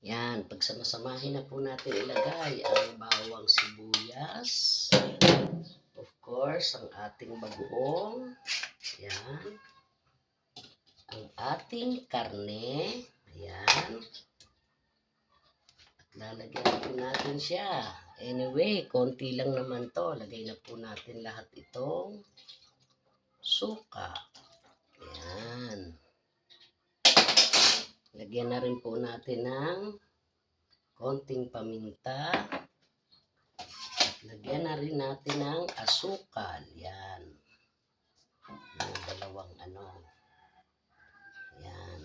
Yan, pagsamasamahin na po natin ilagay ang bawang sibuyas. Of course, ang ating bagoong. Yan. Ang ating karne. Ayan. At lalagyan po natin siya. Anyway, konti lang naman to. Lagay na po natin lahat itong suka. Ayan. Lagyan na rin po natin ng konting paminta. At lagyan na rin natin ng asukal. Yan. Yung dalawang ano. Yan.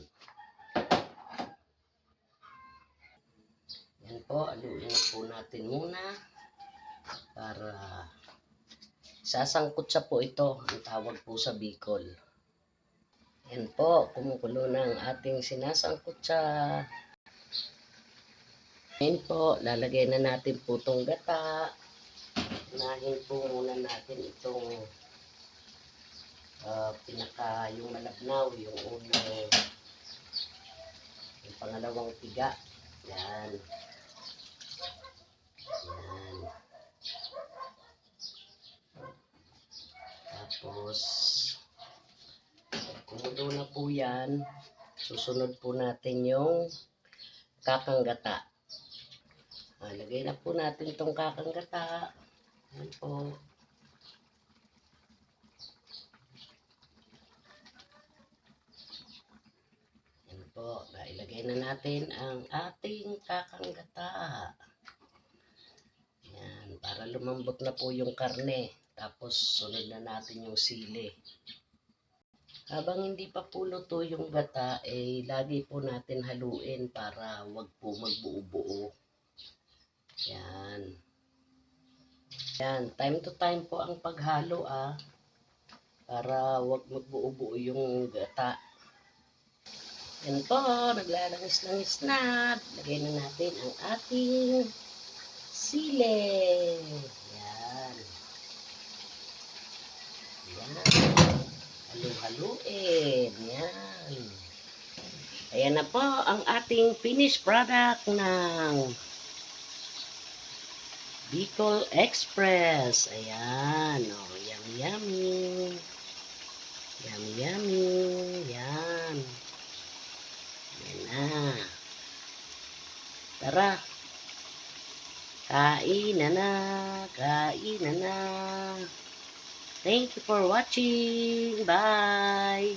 Yan po. Aluin na po natin muna. Para sasangkot po ito. Ang tawag po sa Bicol. Yan po, kumukulo na ang ating sinasangkutsa. Yan po, lalagay na natin po itong gata. Unahin po muna natin itong yung malabnaw, yung unang, yung pangalawang tiga. Yan. Yan. Tapos, kumulo na po yan, susunod po natin yung kakanggata. Lagay na po natin itong kakanggata. Yan po. Yan po. Ilagay na natin ang ating kakanggata. Yan. Para lumambot na po yung karne. Tapos sunod na natin yung sili. Habang hindi pa po luto yung gata, lagi po natin haluin para wag po magbuo-buo. Yan. Yan. Time to time po ang paghalo para wag magbuo-buo yung gata. Yan po. Naglalangis-langis na. Lagay na natin ang ating sili. Yan. Yan. Halu-haluin. Yan. Ayan na po ang ating finished product ng Bicol Express. Ayan. Oh, yummy, yummy. Yummy, yummy. Yan. Yan na. Tara. Kain na na. Kain na na. Thank you for watching. Bye.